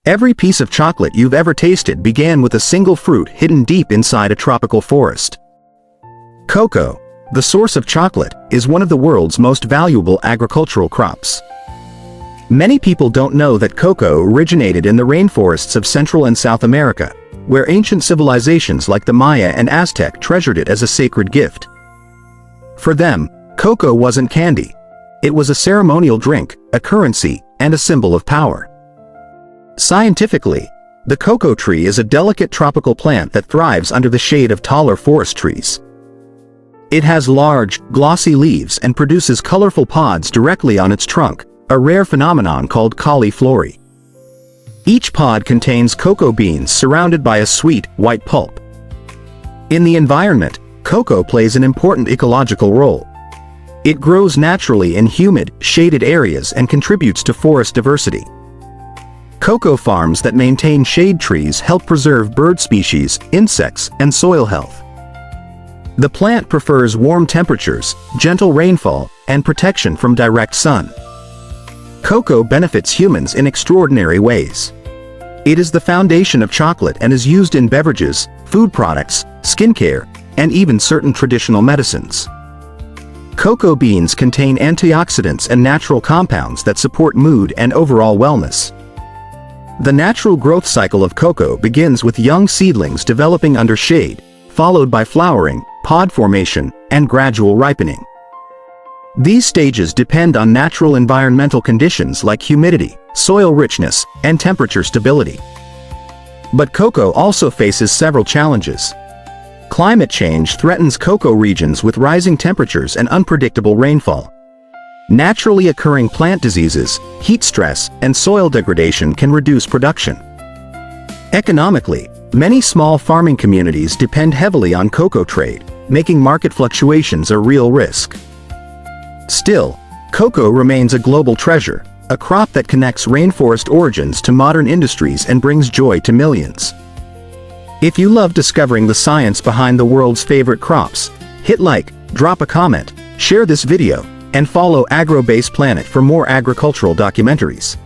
Every piece of chocolate you've ever tasted began with a single fruit hidden deep inside a tropical forest. Cocoa, the source of chocolate, is one of the world's most valuable agricultural crops. Many people don't know that cocoa originated in the rainforests of Central and South America, where ancient civilizations like the Maya and Aztec treasured it as a sacred gift. For them, cocoa wasn't candy. It was a ceremonial drink, a currency, and a symbol of power. Scientifically, the cocoa tree is a delicate tropical plant that thrives under the shade of taller forest trees. It has large, glossy leaves and produces colorful pods directly on its trunk, a rare phenomenon called cauliflory. Each pod contains cocoa beans surrounded by a sweet, white pulp. In the environment, cocoa plays an important ecological role. It grows naturally in humid, shaded areas and contributes to forest diversity. Cocoa farms that maintain shade trees help preserve bird species, insects, and soil health. The plant prefers warm temperatures, gentle rainfall, and protection from direct sun. Cocoa benefits humans in extraordinary ways. It is the foundation of chocolate and is used in beverages, food products, skincare, and even certain traditional medicines. Cocoa beans contain antioxidants and natural compounds that support mood and overall wellness. The natural growth cycle of cocoa begins with young seedlings developing under shade, followed by flowering, pod formation, and gradual ripening. These stages depend on natural environmental conditions like humidity, soil richness, and temperature stability. But cocoa also faces several challenges. Climate change threatens cocoa regions with rising temperatures and unpredictable rainfall. Naturally occurring plant diseases, heat stress, and soil degradation can reduce production. Economically, many small farming communities depend heavily on cocoa trade, making market fluctuations a real risk. Still, cocoa remains a global treasure, a crop that connects rainforest origins to modern industries and brings joy to millions. If you love discovering the science behind the world's favorite crops, hit like, drop a comment, share this video, and follow AgroBase Planet for more agricultural documentaries.